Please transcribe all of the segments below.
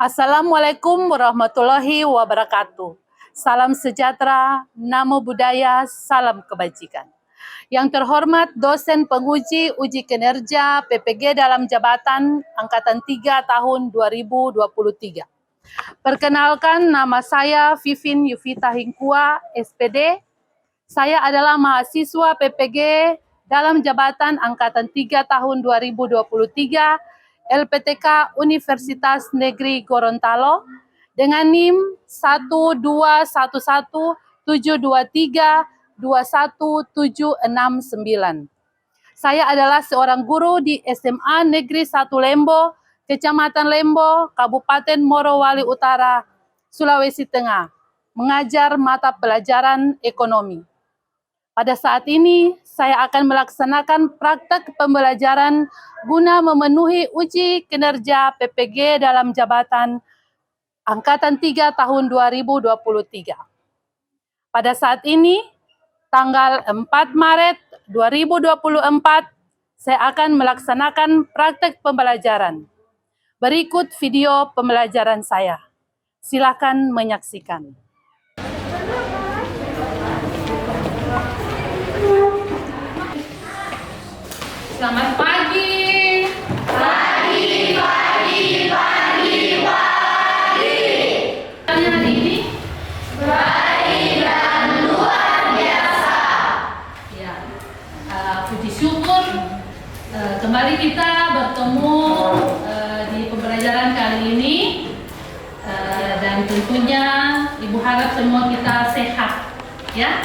Assalamualaikum warahmatullahi wabarakatuh. Salam sejahtera, namo buddhaya, salam kebajikan. Yang terhormat dosen penguji uji kinerja PPG dalam jabatan Angkatan 3 tahun 2023. Perkenalkan, nama saya Vivin Yuvita Hingkua, SPD. Saya adalah mahasiswa PPG dalam jabatan Angkatan 3 tahun 2023 LPTK Universitas Negeri Gorontalo dengan NIM 12117232179. Saya adalah seorang guru di SMA Negeri 1 Lembo, Kecamatan Lembo, Kabupaten Morowali Utara, Sulawesi Tengah, mengajar mata pelajaran ekonomi. Pada saat ini, saya akan melaksanakan praktek pembelajaran guna memenuhi uji kinerja PPG dalam jabatan Angkatan 3 tahun 2023. Pada saat ini, tanggal 4 Maret 2024, saya akan melaksanakan praktek pembelajaran. Berikut video pembelajaran saya. Silakan menyaksikan. Selamat pagi. Pagi. Hari ini baik dan luar biasa. Ya, puji syukur kembali kita bertemu di pembelajaran kali ini dan tentunya Ibu harap semua kita sehat, ya.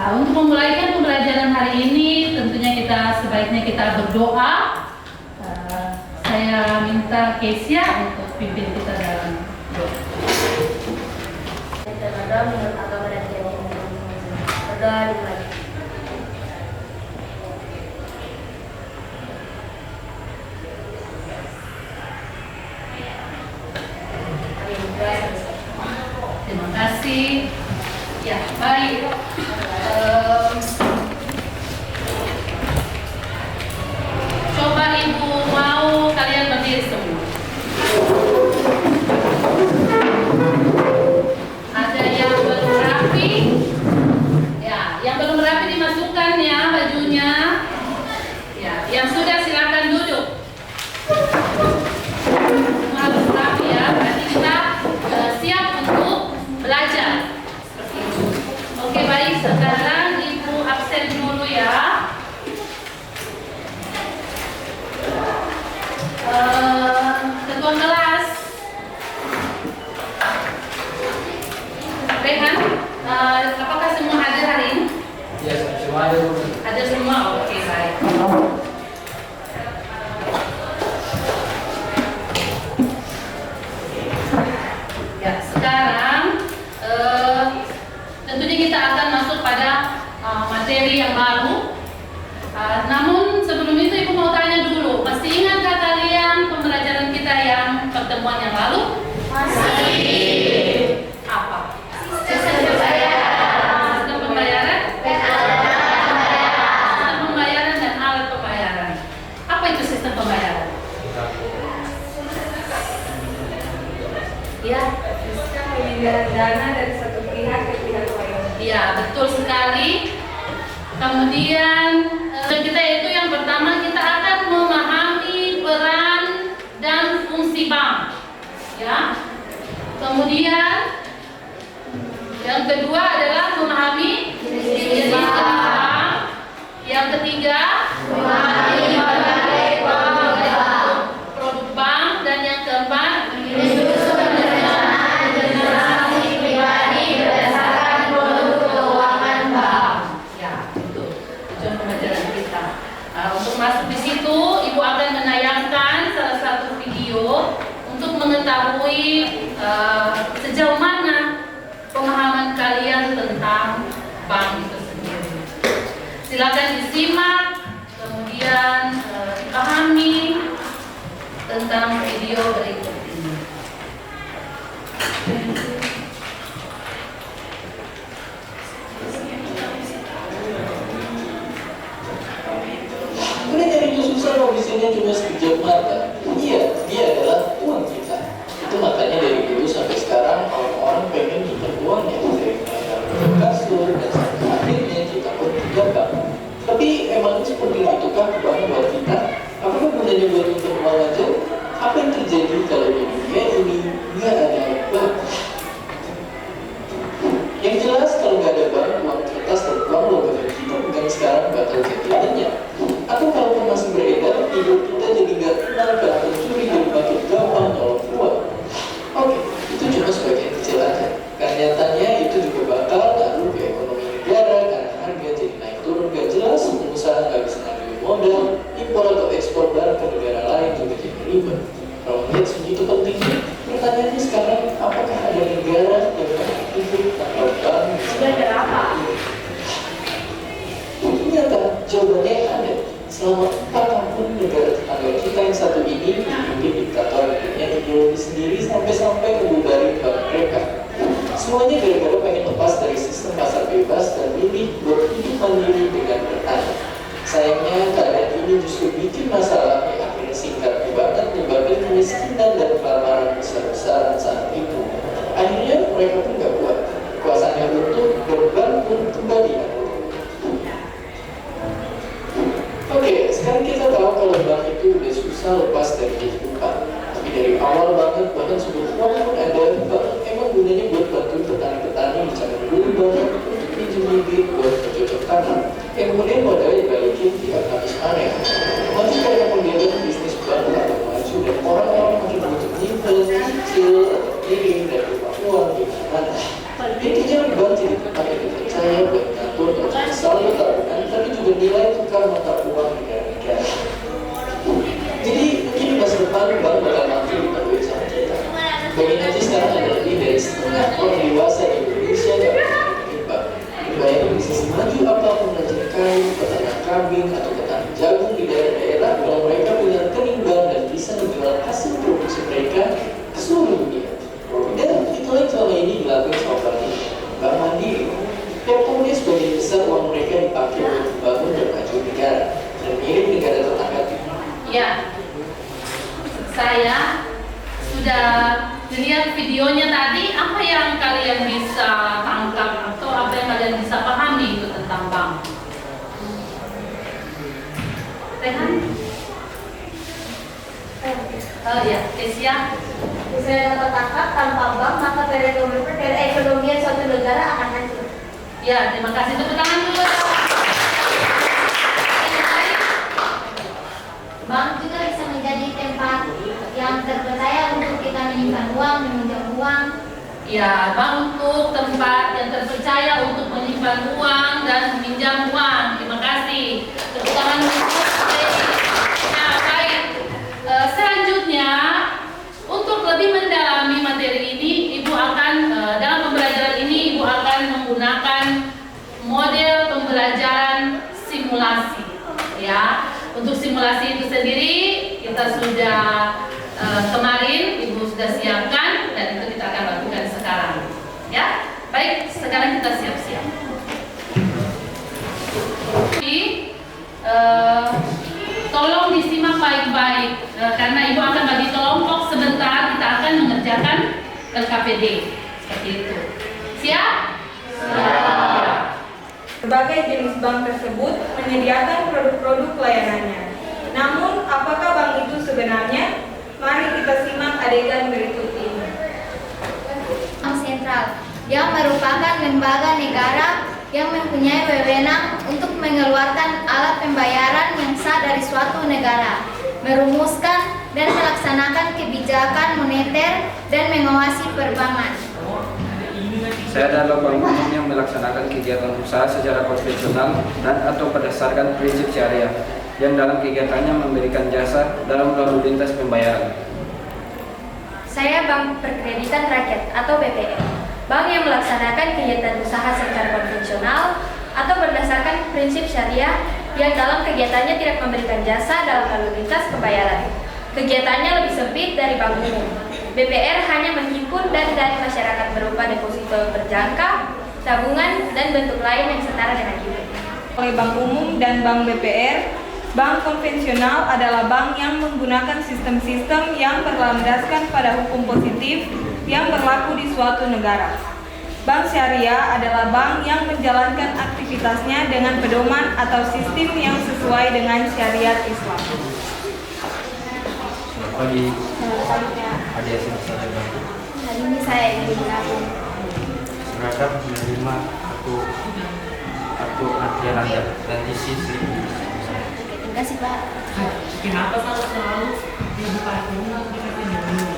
Untuk memulai pembelajaran hari ini, tentunya sebaiknya kita berdoa. Saya minta Kesia untuk pimpin kita dalam doa. Berdoa menurut agama dan keyakinan. Berdoa dimulai. Terima kasih. Ya, baik. Coba Ibu mau kalian berdiri semua. Ada yang belum rapi? Ya, yang belum rapi dimasukkan ya bajunya. Ya, yang sudah silakan duduk. Semua harus rapi ya. Berarti kita siap untuk belajar. Seperti itu. Oke, baik. Sekarang Ibu absen dulu ya. Ketua kelas Rehan, apakah semua hadir hari ini? Ya, semua ada. Ada semua? Oke, baik. Ya, sekarang tentunya kita akan masuk pada materi yang baru. Namun sebelum itu Ibu mau tanya dulu, masih ingatkah kalian pembelajaran kita yang pertemuan yang lalu? Masih. Apa? Sistem pembayaran. Sistem pembayaran? Sistem pembayaran dan alat pembayaran. Apa itu sistem pembayaran? Ya, Sistem pemindahan dana dari satu pihak ke pihak lain. iya, betul sekali. Kemudian kita itu yang pertama kita akan memahami peran dan fungsi bank, ya. Kemudian yang kedua adalah memahami jenis bank. Yang ketiga memahami berbagai produk bank dan yang keempat masuk di situ, Ibu akan menayangkan salah satu video untuk mengetahui sejauh mana pemahaman kalian tentang bank itu sendiri. Silakan disimak, kemudian dipahami tentang video berikut ini. Susah kalau di sini cuma sekejap mata. Iya, dia adalah uang kita. emang sepenting itukah bank buat kita? Apakah gunanya buat untuk uang aja? Apa yang terjadi kalau di dunia ini nggak ada bank? Yang jelas kalau nggak ada bank, uang kertas dan uang logam kita bukan sekarang bakal jadi banyak. Atau kalaupun masih beredar, hidup kita jadi nggak tenang karena pencuri jadi makin gampang nyolong uang. Oke, itu cuma sebagian kecil aja. Karena nyatanya itu juga bakal ngaruh ke ekonomi negara karena harga jadi naik turun gak jelas, pengusaha nggak bisa ngambil modal, impor atau ekspor barang ke negara lain juga jadi ribet. Kalau melihat segitu pentingnya, pertanyaannya sekarang, apakah ada negara yang hidup tanpa bank? Sudah berapa? Ternyata jawabannya ada. Selama 4 tahun negara tetangga kita yang satu ini dipimpin diktator yang punya ideologi sendiri sampai-sampai ngebubarin bank mereka. Semuanya gara-gara pengen lepas dari sistem pasar bebas dan milih buat hidup mandiri dengan bertani. Sayangnya keadaan ini justru bikin masalah yang akhirnya singkat banget menyebabkan kemiskinan dan kelaparan besar-besaran saat itu. Akhirnya mereka pun gak kuat. Kuasanya untuk beban pun kembali. Oke, sekarang kita tahu kalau bank itu udah susah lepas dari kehidupan. Tapi dari awal banget, bahkan sebelum uang pun ada, bank emang gunanya buat bantu petani-petani mencari dulu banget untuk pinjam duit buat bercocok tanam. Yang kemudian modalnya dibalikin tiap habis panen. Nanti kayak modern bisnis bank atau maju dan orang-orang makin butuh nyimpen, cicil, atau kirim dan rumah uang di mana. Intinya bank jadi tempat yang dipercaya buat ngatur atau saldo tabungan, tapi juga nilai tukar mata uang negara-negara. Jadi mungkin di masa depan bank bakal mampu dipakai sama kita. Bayangin aja sekarang ada lebih dari setengah orang dewasa di Indonesia yang bikin bank. Bayangin bisa semaju apapun menjadi kayu, peternak kambing, atau petani jagung di daerah-daerah kalau mereka punya rekening bank dan bisa menjual hasil produksi mereka ke seluruh dunia. Dan itulah yang selama ini dilakukan sama Bank Mandiri. Tiap tahunnya sebagian besar uang mereka dipakai untuk membangun dan maju negara dan mirip negara tetangga. Ya, saya sudah lihat videonya tadi. Apa yang kalian bisa tangkap atau apa yang kalian bisa pahami itu tentang bank? Rehan? Ya, Kesia. Saya dapat tangkap, tanpa bank maka perekonomian suatu negara akan hancur. Ya, terima kasih. Tepuk tangan dulu. Bank juga bisa menjadi tempat yang terpercaya untuk kita menyimpan uang, meminjam uang. Ya, bank untuk tempat yang terpercaya untuk menyimpan uang dan meminjam uang. Terima kasih. Tepuk tangan dulu. Ya, baik. Selanjutnya, untuk lebih mendalami materi ini, Ibu akan dalam pembelajaran ini Ibu akan menggunakan model pembelajaran simulasi. Ya, untuk simulasi itu sendiri kita sudah kemarin Ibu sudah siapkan dan itu kita akan lakukan sekarang. Ya, baik. Sekarang kita siap-siap. Tolong disimak baik-baik karena Ibu akan bagi kelompok sebentar, kita akan mengerjakan LKPD seperti itu. Siap? Siap. Berbagai jenis bank tersebut menyediakan produk-produk layanannya. Namun, apakah bank itu sebenarnya? Mari kita simak adegan berikut ini. Bank sentral yang merupakan lembaga negara yang mempunyai wewenang untuk mengeluarkan alat pembayaran yang sah dari suatu negara, merumuskan dan melaksanakan kebijakan moneter dan mengawasi perbankan. Saya adalah bank umum yang melaksanakan kegiatan usaha secara konvensional dan atau berdasarkan prinsip syariah, yang dalam kegiatannya memberikan jasa dalam lalu lintas pembayaran. Saya Bank Perkreditan Rakyat atau BPR, bank yang melaksanakan kegiatan usaha secara konvensional atau berdasarkan prinsip syariah yang dalam kegiatannya tidak memberikan jasa dalam lalu lintas pembayaran. Kegiatannya lebih sempit dari bank umum. BPR hanya menghimpun dan dari masyarakat berupa deposito berjangka, tabungan, dan bentuk lain yang setara dengan itu. Oleh Bank Umum dan Bank BPR, bank konvensional adalah bank yang menggunakan sistem-sistem yang berlandaskan pada hukum positif yang berlaku di suatu negara. Bank syariah adalah bank yang menjalankan aktivitasnya dengan pedoman atau sistem yang sesuai dengan syariat Islam. Selamat pagi. Ada yang bisa saya bantu? Hari ini saya ingin menabung. Silakan menerima kartu antrian Anda dan isi slip. Terima kasih Pak. Kenapa kalau selalu dibuka dulu kita dulu?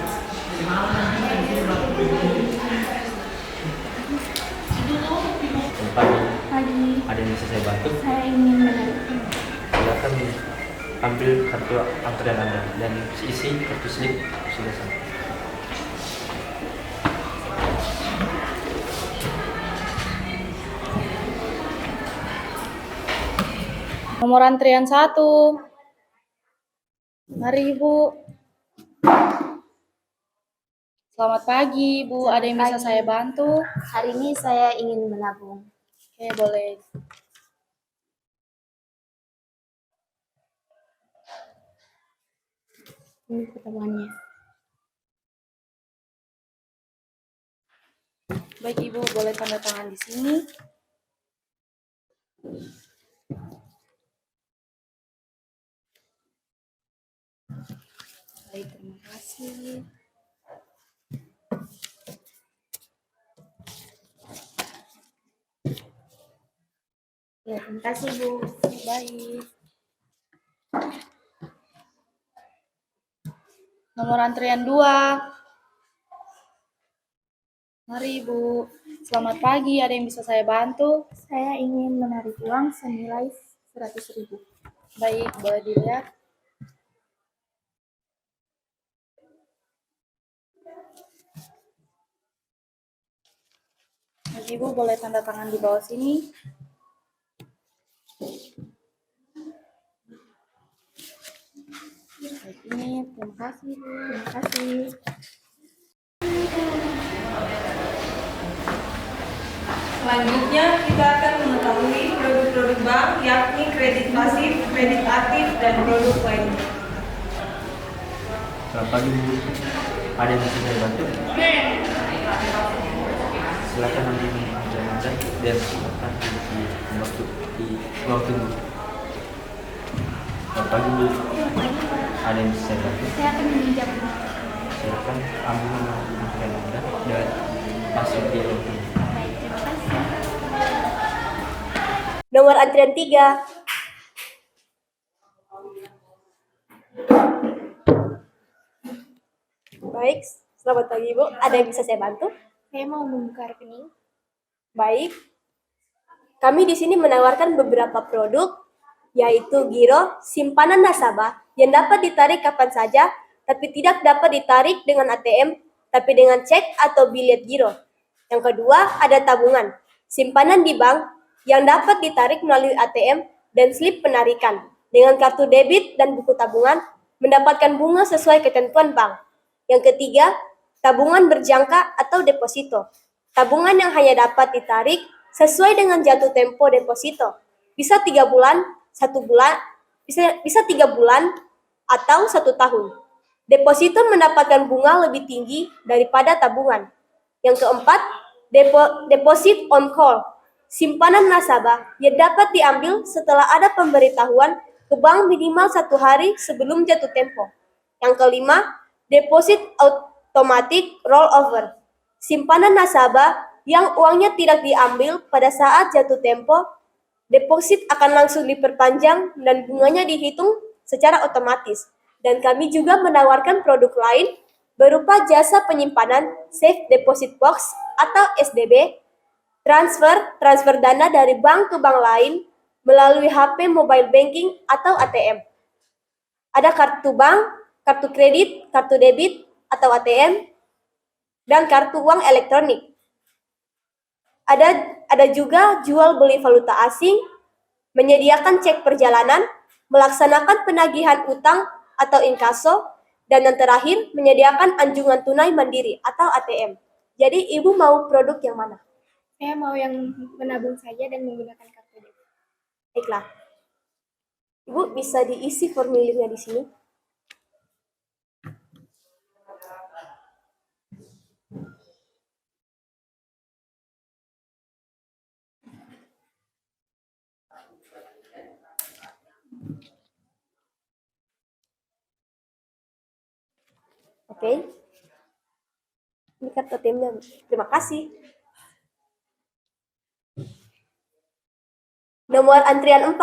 Malah nanti Selamat pagi. Pagi, Ada yang bisa saya bantu? saya ingin menarik. Silakan ambil kartu antrian Anda dan isi kartu slip sudah sampai. Nomor antrian 1. Mari Ibu. Selamat pagi Ibu, ada yang bisa pagi. saya bantu? Hari ini saya ingin menabung. Oke, boleh. Ini pertemuannya. Baik Ibu, boleh tanda tangan di sini. Baik, terima kasih. Ya, terima kasih Bu. Baik. Nomor antrian 2. Mari Ibu. Selamat pagi, ada yang bisa saya bantu? Saya ingin menarik uang senilai 100.000. Baik, boleh dilihat. Baik, Ibu boleh tanda tangan di bawah sini. Baik, ini terima kasih Bu. Terima kasih. Selanjutnya kita akan mengetahui produk-produk bank yakni kredit pasif, kredit aktif, dan produk lainnya. Selamat pagi Bu. Ada yang bisa saya bantu? Silakan ambil antrian Anda dan silakan di ruang tunggu. Selamat pagi Bu. Ada yang bisa saya bantu? Saya akan meminjam. Silakan ambil nomor antrian Anda dan masuk di ruang tunggu. Baik, terima kasih. Nomor antrian 3. Baik, selamat pagi Bu. Ada yang bisa saya bantu? Saya mau membuka rekening. Baik. Kami di sini menawarkan beberapa produk, yaitu giro, simpanan nasabah, yang dapat ditarik kapan saja, tapi tidak dapat ditarik dengan ATM, tapi dengan cek atau bilet giro. Yang kedua, ada tabungan, simpanan di bank, yang dapat ditarik melalui ATM dan slip penarikan. Dengan kartu debit dan buku tabungan, mendapatkan bunga sesuai ketentuan bank. Yang ketiga, tabungan berjangka atau deposito. Tabungan yang hanya dapat ditarik sesuai dengan jatuh tempo deposito. Bisa 3 bulan, 1 bulan, bisa 3 bulan atau 1 tahun. Deposito mendapatkan bunga lebih tinggi daripada tabungan. Yang keempat, deposit on call. Simpanan nasabah yang dapat diambil setelah ada pemberitahuan ke bank minimal 1 hari sebelum jatuh tempo. Yang kelima, deposit automatic rollover. Simpanan nasabah yang uangnya tidak diambil pada saat jatuh tempo, deposit akan langsung diperpanjang dan bunganya dihitung secara otomatis. Dan kami juga menawarkan produk lain berupa jasa penyimpanan safe deposit box atau SDB, transfer dana dari bank ke bank lain melalui HP mobile banking atau ATM. Ada kartu bank, kartu kredit, kartu debit atau ATM, dan kartu uang elektronik. Ada juga jual beli valuta asing, menyediakan cek perjalanan, melaksanakan penagihan utang atau inkaso, dan yang terakhir menyediakan anjungan tunai mandiri atau ATM. Jadi Ibu mau produk yang mana? Saya mau yang menabung saja dan menggunakan kartu debit. Baiklah. Ibu bisa diisi formulirnya di sini. Oke. Ini kartu ATM-nya. Terima kasih. Nomor antrian 4.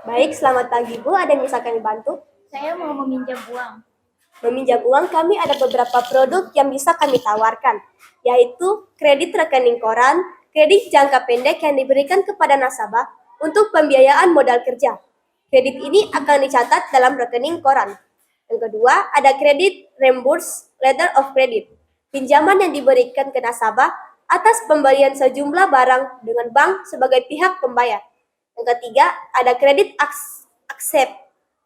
Baik, selamat pagi Bu. Ada yang bisa kami bantu? Saya mau meminjam uang. Meminjam uang, kami ada beberapa produk yang bisa kami tawarkan, yaitu kredit rekening koran, kredit jangka pendek yang diberikan kepada nasabah untuk pembiayaan modal kerja. Kredit ini akan dicatat dalam rekening koran. Yang kedua, ada kredit reimburse letter of credit, pinjaman yang diberikan ke nasabah atas pembelian sejumlah barang dengan bank sebagai pihak pembayar. Yang ketiga, ada kredit accept,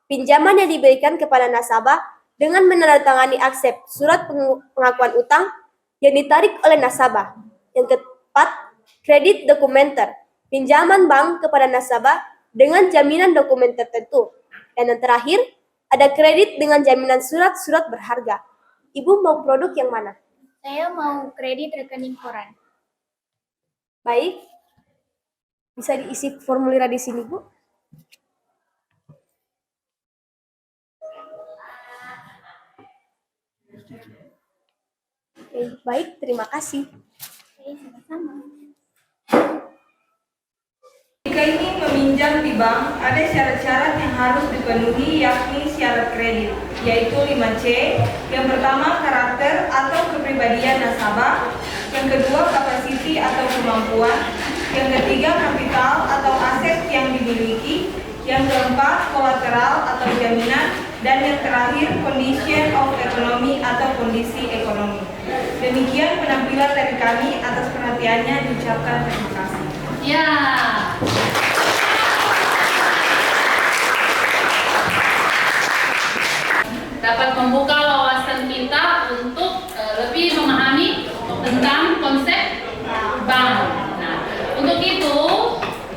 pinjaman yang diberikan kepada nasabah dengan menandatangani aksep surat pengakuan utang yang ditarik oleh nasabah. Yang keempat, kredit dokumenter, pinjaman bank kepada nasabah dengan jaminan dokumen tertentu. Dan yang terakhir, ada kredit dengan jaminan surat-surat berharga. Ibu mau produk yang mana? Saya mau kredit rekening koran. Baik, bisa diisi formulir di sini, Bu. Oke, baik, terima kasih. Sama-sama. Jika ingin meminjam di bank, ada syarat-syarat yang harus dipenuhi, yakni syarat kredit, yaitu 5C. Yang pertama, karakter atau kepribadian nasabah. Yang kedua, kapasiti atau kemampuan. Yang ketiga, kapital atau aset yang dimiliki. Yang keempat, kolateral atau jaminan. Dan yang terakhir, condition of economy atau kondisi ekonomi. Demikian penampilan dari kami. Atas perhatiannya diucapkan terima kasih. Ya. Dapat membuka wawasan kita untuk lebih memahami tentang konsep bank. Nah, untuk itu,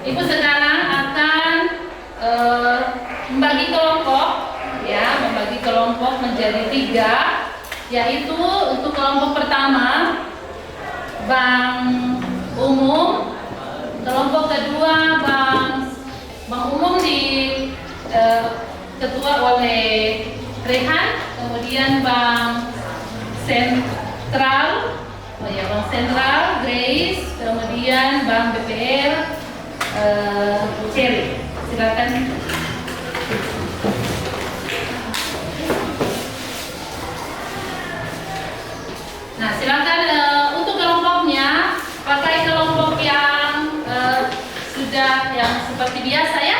Ibu sekarang akan membagi kelompok menjadi 3, yaitu untuk kelompok pertama bank umum, kelompok kedua bank umum ketua oleh Rehan, kemudian bank sentral, bank sentral Grace, kemudian bank BPR Cherry. Silakan. Nah, silakan untuk kelompoknya pakai kelompok yang sudah yang seperti biasa ya.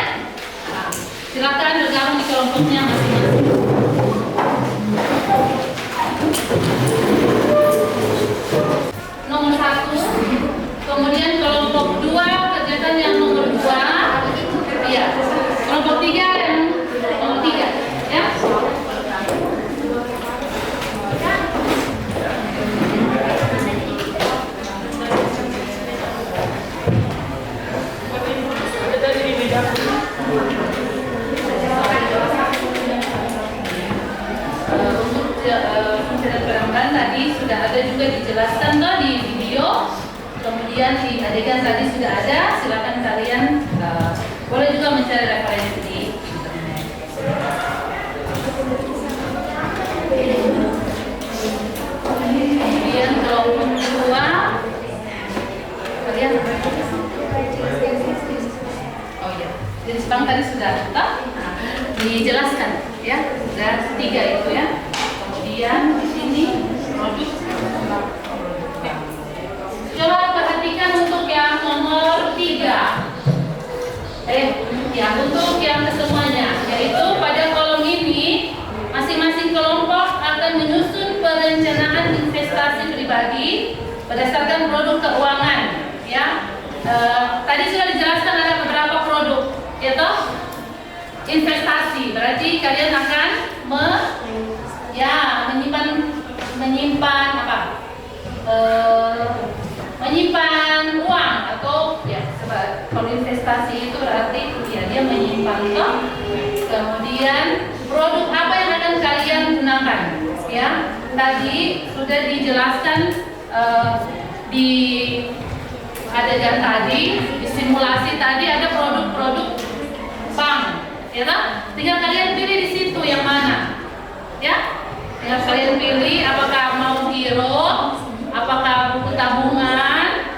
Nah, silakan bergabung di kelompoknya masing-masing. Nomor 1, kemudian kelompok 2 kegiatan yang nomor 2, ya. Kelompok 3 yang nomor 3, ya. Tadi sudah ada juga dijelaskan toh di video, kemudian di adegan tadi sudah ada. Silakan kalian boleh juga mencari referensi di internet. Kemudian kelompok 2 kalian jenis bank tadi sudah toh dijelaskan ya, sudah 3 itu ya. Kemudian di sini produk. Coba perhatikan untuk yang nomor 3. Untuk yang kesemuanya, yaitu pada kolom ini masing-masing kelompok akan menyusun perencanaan investasi pribadi berdasarkan produk keuangan. Ya, tadi sudah dijelaskan ada beberapa produk, ya toh. Investasi berarti kalian akan menyimpan apa? Menyimpan uang atau ya kalau investasi itu berarti ya dia menyimpan toh. Kemudian produk apa yang akan kalian gunakan? Ya, tadi sudah dijelaskan di adegan tadi, di simulasi tadi ada produk-produk ya kan? Tinggal kalian pilih di situ yang mana, ya. Tinggal kalian pilih apakah mau giro, apakah buku tabungan,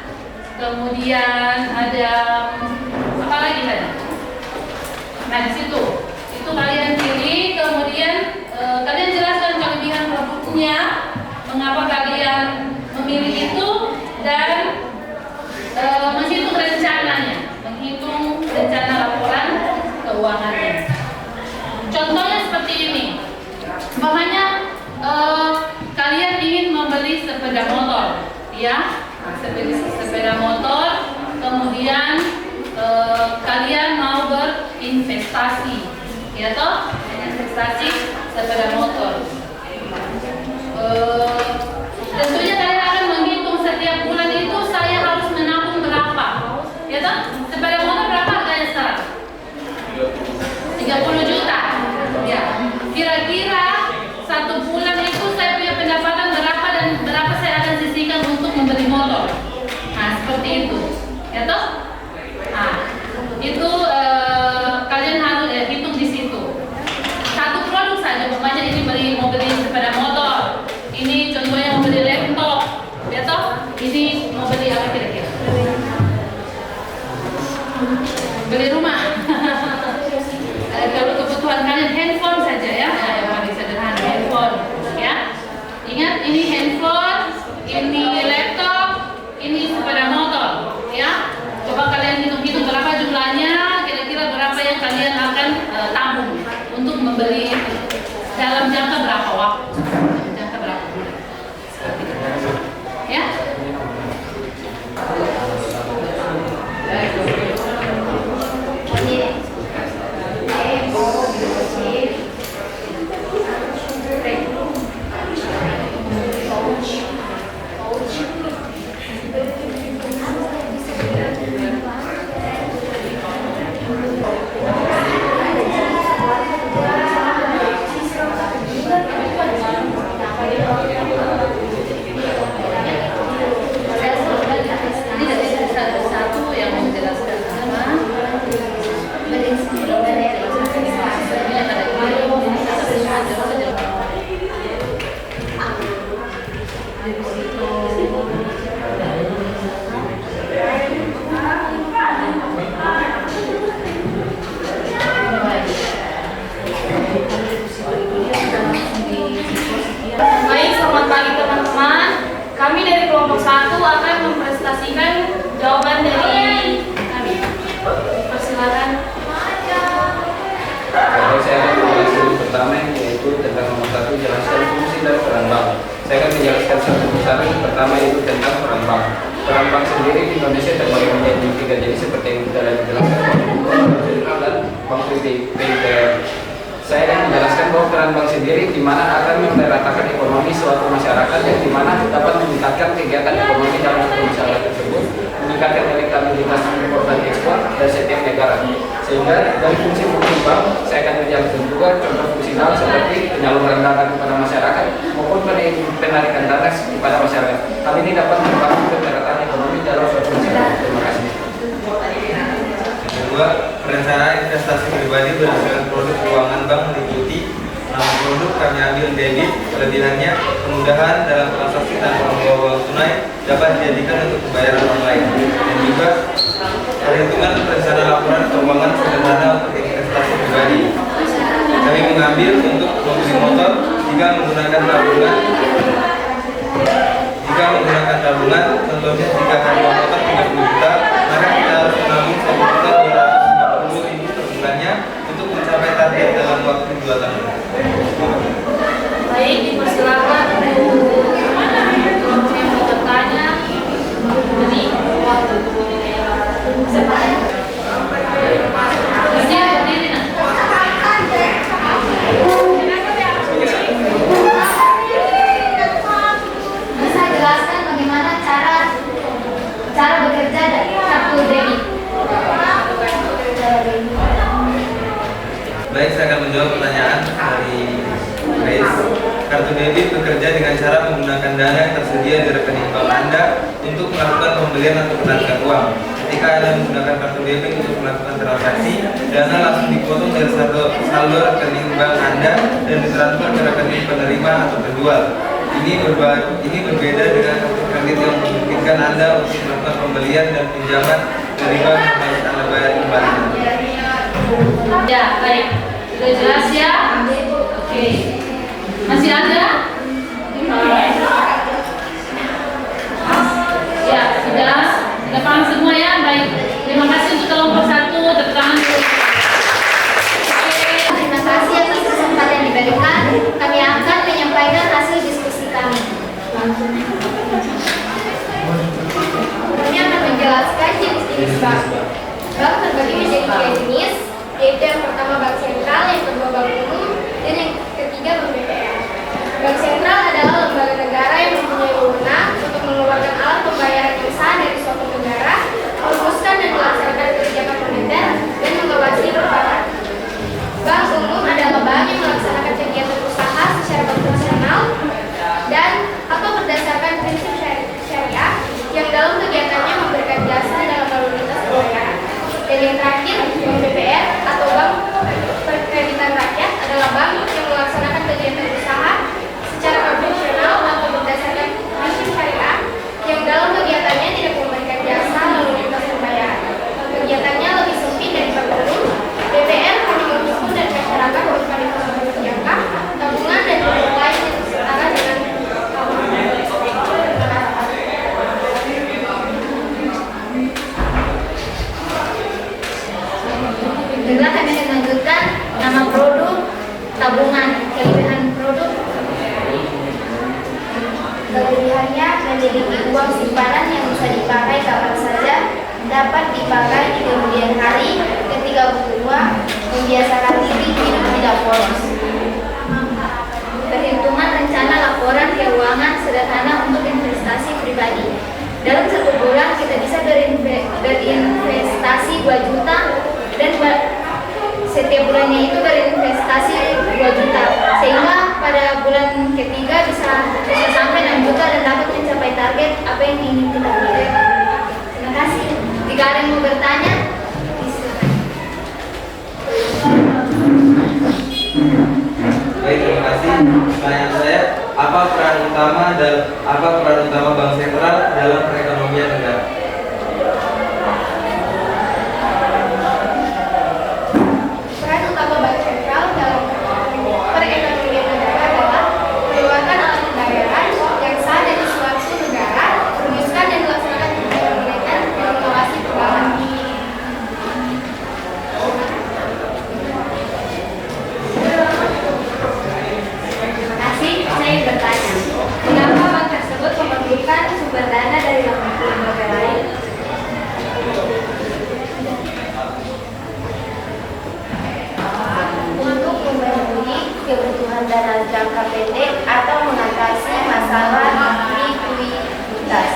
kemudian ada apa lagi tadi? Nah di situ itu kalian pilih, kemudian kalian jelaskan kelebihan produknya, mengapa kalian memilih itu, dan menghitung rencananya, menghitung rencana laporan keuangannya. Contohnya seperti ini, umpamanya kalian ingin membeli sepeda motor, ya, sepeda motor, kemudian kalian mau berinvestasi, ya toh, investasi sepeda motor. Tentunya kalian akan menghitung setiap bulan itu saya harus menabung berapa, ya toh? Sepeda motor berapa harganya sekarang? 30 juta. Ya. Kira-kira satu bulan itu saya punya pendapatan berapa dan berapa saya akan sisihkan untuk membeli motor. Nah, seperti itu. Ya toh? Nah, itu kalian harus hitung di situ. Satu produk saja, umpamanya ini mau beli sepeda motor. Ini contohnya mau beli laptop, ya toh? Ini mau beli apa kira-kira? Beli rumah. Kalau kebutuhan kalian handphone saja ya, yang paling sederhana handphone, ya. Ingat ini handphone, ini laptop, ini sepeda motor, ya. Coba kalian hitung-hitung berapa jumlahnya, kira-kira berapa yang kalian akan tabung untuk membeli itu dalam jangka berapa waktu? Ya. Baik, selamat pagi teman-teman. Kami dari kelompok 1 akan mempresentasikan jawaban dari kami. Persilakan. Oke, saya akan menjelaskan pertama yaitu tentang nomor 1, jelaskan fungsi dan peran bank. Saya akan menjelaskan satu persatu. Pertama yaitu tentang peran bank. Peran bank sendiri di Indonesia terbagi menjadi 3 jenis seperti yang kita sudah jelaskan, bank dan bank PPR. Saya akan menjelaskan bahwa peran bank sendiri di mana akan meratakan ekonomi suatu masyarakat yang di mana dapat meningkatkan kegiatan ekonomi dalam suatu masyarakat tersebut, meningkatkan elektabilitas impor dan ekspor dari setiap negara. Sehingga dari fungsi-fungsi bank saya akan menjelaskan juga contoh fungsional seperti penyaluran dana kepada masyarakat maupun penarikan dana kepada masyarakat. Hal ini dapat membantu pemerataan ekonomi dalam suatu masyarakat. Terima kasih. Kedua, perencanaan investasi pribadi berdasarkan produk keuangan bank meliputi nama produk kami ambil debit, kelebihannya kemudahan dalam transaksi tanpa membawa uang tunai dapat dijadikan untuk pembayaran online, dan juga perhitungan perencanaan laporan keuangan sederhana untuk investasi pribadi. Kami mengambil untuk membeli motor jika menggunakan tabungan, contohnya jika harga motor 30 juta, maka kita harus menabung 1.250.000 per bulannya untuk mencapai target dalam waktu 2 tahun. Baik, dipersilakan untuk yang bertanya beri waktu. Bisa jelaskan bagaimana cara bekerja dari kartu debit menjawab pertanyaan dari Grace. Kartu debit bekerja dengan cara menggunakan dana yang tersedia di rekening bank Anda untuk melakukan pembelian atau penarikan uang. Ketika Anda menggunakan kartu debit untuk melakukan transaksi, dana langsung dipotong dari saldo rekening bank Anda dan ditransfer ke rekening penerima atau penjual. Ini berbeda dengan kartu kredit yang memungkinkan Anda untuk melakukan pembelian dan pinjaman dari bank yang harus Anda bayar kembali. Ya, baik. Sudah jelas ya? Oke. Masih ada? Ya, sudah paham semua ya? Baik. Terima kasih untuk kelompok 1, tepuk tangan. Terima kasih atas kesempatan yang diberikan. Kami akan menyampaikan hasil diskusi kami. Kami akan menjelaskan jenis-jenis bank. Bank terbagi menjadi 3 jenis, yaitu yang pertama bank sentral, yang kedua bank umum, dan yang ketiga bank BPR. Bank sentral adalah lembaga negara yang mempunyai wewenang untuk mengeluarkan alat pembayaran yang sah dari suatu negara, merumuskan dan melaksanakan kebijakan moneter, dan mengawasi perbankan. Bank umum adalah bank yang melaksanakan kegiatan usaha secara konvensional dan atau berdasarkan prinsip syariah yang dalam kegiatannya memberikan jasa dalam lalu lintas pembayaran. Dan yang terakhir, bank BPR atau bank perkreditan rakyat adalah bank yang melaksanakan kegiatan usaha secara konvensional atau berdasarkan prinsip syariah yang dalam kegiatannya tidak memberikan jasa lalu lintas pembayaran. Kegiatannya lebih sempit dari bank umum. BPR hanya menghimpun dari masyarakat berupa deposito terjangka, tabungan dan produk lain yang setara dengan juga kami akan lanjutkan nama produk tabungan. Kelebihannya memiliki uang simpanan yang bisa dipakai kapan saja, dapat dipakai di kemudian hari ketika butuh uang, membiasakan diri hidup tidak boros. Perhitungan rencana laporan keuangan sederhana untuk investasi pribadi. Dalam 1 bulan kita bisa berinvestasi 2 juta dan setiap bulannya itu berinvestasi 2 juta, sehingga pada bulan ketiga bisa sampai 6 juta dan dapat mencapai target apa yang ingin kita beli. Terima kasih. Jika ada yang mau bertanya, Baik, terima kasih. Pertanyaan saya, apa peran utama bank sentral dalam perekonomian negara? peran utama bank sentral dalam perekonomian negara adalah mengeluarkan alat pembayaran yang sah dari suatu negara, merumuskan dan melaksanakan kebijakan moneter dan mengawasi perbankan. Terima kasih. Saya bertanya, mengapa bank tersebut memerlukan sumber dana dari lembaga lain? Untuk memenuhi kebutuhan dana jangka pendek atau mengatasi masalah likuiditas.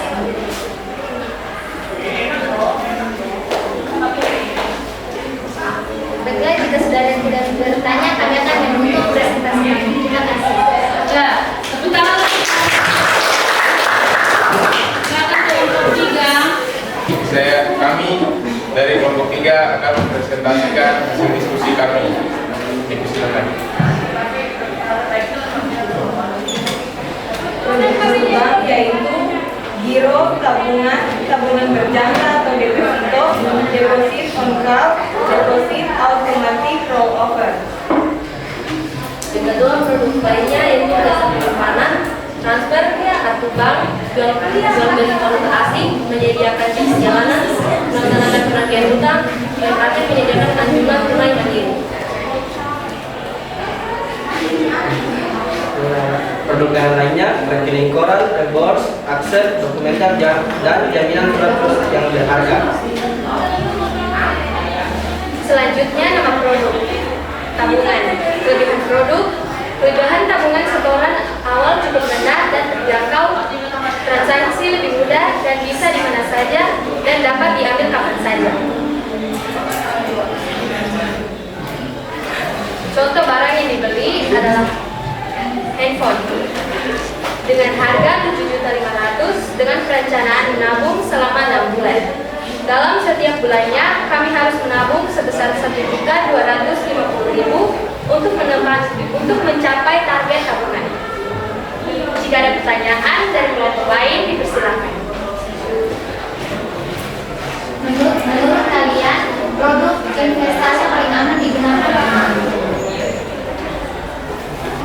Baiklah, jika sudah ada yang tidak bertanya, kami akan menutup presentasi kami. Terima kasih. Ya, tepuk tangan lagi. Silakan kelompok 3. Kami dari kelompok 3 akan mempresentasikan hasil diskusi kami. Silakan. Produk bank yaitu giro, tabungan berjangka atau deposito, deposit on call, deposit automatic rollover. Yang kedua, produk lainnya yaitu jasa penyimpanan, transfer, kartu bank, jual beli valuta asing, menyediakan jasa jalanan, melaksanakan penagihan hutang, dan terakhir menyediakan anjuran tunai mandiri. Produk yang lainnya rekening koran, reborse, akses, dokumenter, dan jaminan surat yang berharga. Selanjutnya nama produk tabungan. Kelebihan produk, tujuan tabungan setoran awal cukup rendah dan terjangkau, transaksi lebih mudah dan bisa di mana saja dan dapat diambil kapan saja. Contoh barang yang dibeli adalah handphone dengan harga 7.500.000 dengan perencanaan menabung selama 6 bulan. Dalam setiap bulannya kami harus menabung sebesar 1.250.000 untuk mencapai target tabungan. Jika ada pertanyaan dari kelompok lain, dipersilakan. Menurut kalian, produk investasi paling aman digunakan apa?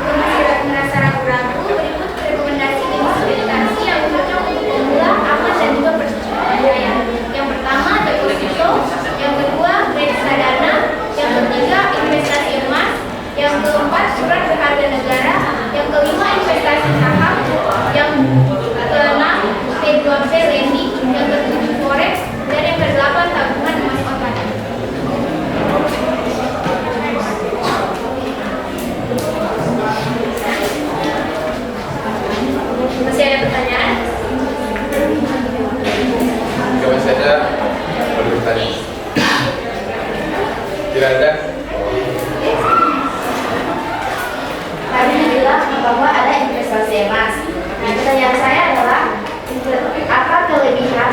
Jika masih merasa ragu-ragu, berikut rekomendasi jenis investasi yang cocok untuk pemula, aman dan juga percaya. Yang pertama, deposito. Yang kedua, reksadana. Yang ketiga, investasi emas. Yang keempat, surat berharga negara. Yang kelima, investasi saham. Yang keenam, P2P lending. Yang ketujuh, forex. Dan yang kedelapan, tabungan emas online. Masih ada pertanyaan? Jika masih ada, boleh bertanya. Tidak ada? Tadi bilang bahwa ada investasi emas. Nah, pertanyaan saya adalah apa kelebihan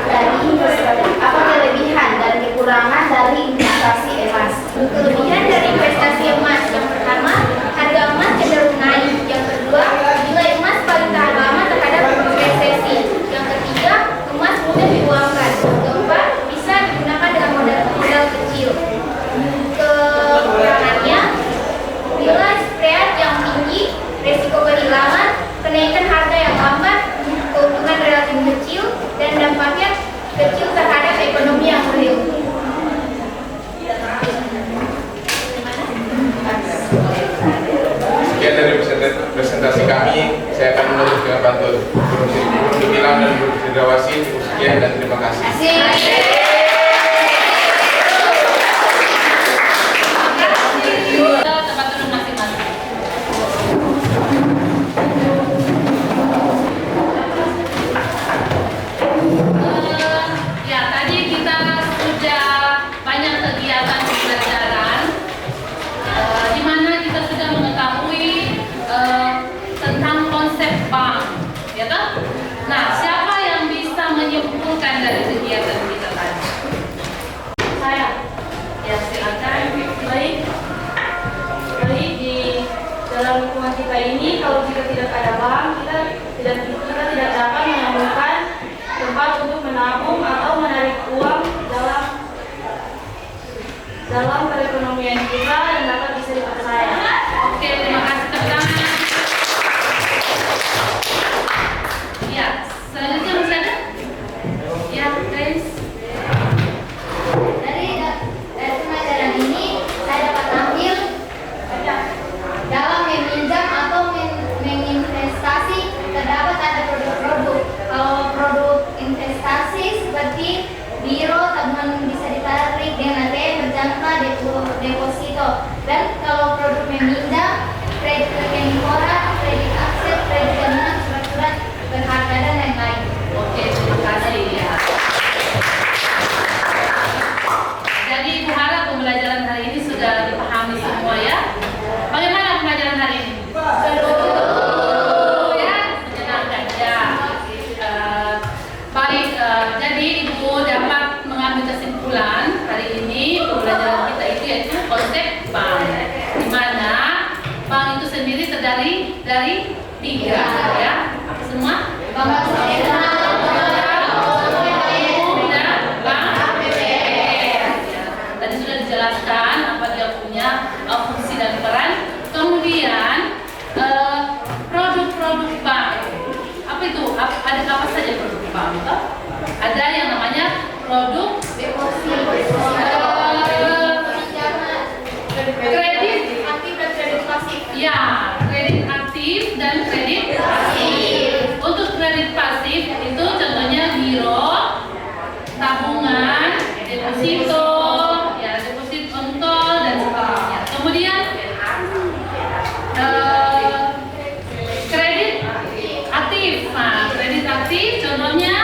dan kekurangan dari investasi emas? Kelebihan dari investasi emas yang pertama, harga emas cenderung naik. Yang kedua, nilai emas paling tahan lama terhadap resesi. Yang ketiga, emas mudah diuangkan. Keempat, bisa digunakan dengan modal kecil. Kekurangannya, nilai spread yang tinggi, risiko kehilangan, kenaikan harga yang lambat, keuntungan relatif kecil, dan dampaknya kecil terhadap ekonomi yang real. Sekian dari presentasi kami. Saya akan menutup dengan pantun. Untuk Ilham dan Guru Fidrawasi. Sekian dan terima kasih. Tempat duduk masing-masing. Ya, tadi kita sudah banyak kegiatan pembelajaran di mana kita sudah mengetahui tentang konsep bank, ya toh? Nah, siapa yang bisa menyimpulkan dari kegiatan kita tadi? Saya. Ya, silakan. Baik, di dalam lingkungan kita ini, kalau kita tidak ada bank, kita tidak dapat menemukan tempat untuk menabung atau menarik uang dalam perekonomian kita dan dapat bisa dipercaya. Oke, terima kasih teman-teman. Ya, selanjutnya masih ada? Ya, guys. Dari pelajaran ini saya dapat ambil dalam meminjam atau menginvestasi terdapat ada produk-produk. Kalau produk investasi seperti biro, tabungan bisa ditarik dengan ATM, berjangka, deposito. Dan kalau produk meminjam, kredit rekening koran, kredit aset, kredit jaminan, surat-surat berharga dan lain-lain. Oke, terima kasih ya. Jadi Ibu harap pembelajaran hari ini sudah dipahami semua ya. Bagaimana pembelajaran hari ini? Seru ya, menyenangkan ya. Baik, jadi Ibu dapat mengambil kesimpulan hari ini pembelajaran kita itu yaitu konsep bank, di mana bank itu sendiri terdiri dari 3 ya. Apa semua? Bank nasional. Tadi sudah dijelaskan apa dia punya fungsi dan peran. Kemudian produk-produk bank. Apa itu? Ada apa saja produk bank? Ada yang namanya produk kredit aktif dan kredit pasif. Ya, kredit aktif dan kredit pasif. Untuk kredit pasif itu contohnya giro, tabungan, deposito, ya deposit kontol dan sebagainya. Kemudian kredit aktif. Nah, kredit aktif contohnya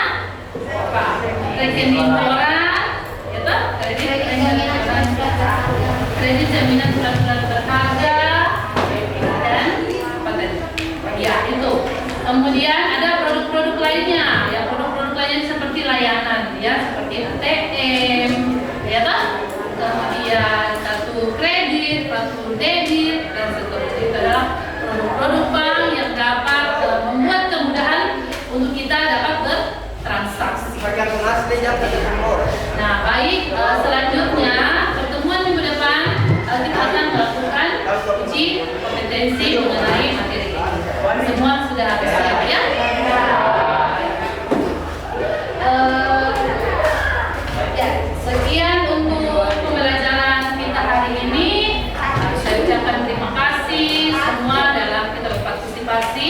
apa? Rekening koran, gitu? Kredit jaminan surat-surat berharga. Kemudian ada produk-produk lainnya, ya produk-produk lainnya seperti layanan, ya seperti ATM, ya toh? Kemudian kartu kredit, kartu debit, dan seterusnya. Itu adalah produk-produk bank yang dapat membuat kemudahan untuk kita dapat bertransaksi. Nah, baik, selanjutnya pertemuan minggu depan kita akan melakukan uji kompetensi mengenai materi ini. Semua sudah siap ya? Ya, sekian untuk pembelajaran kita hari ini. Saya ucapkan terima kasih semua dalam kita berpartisipasi.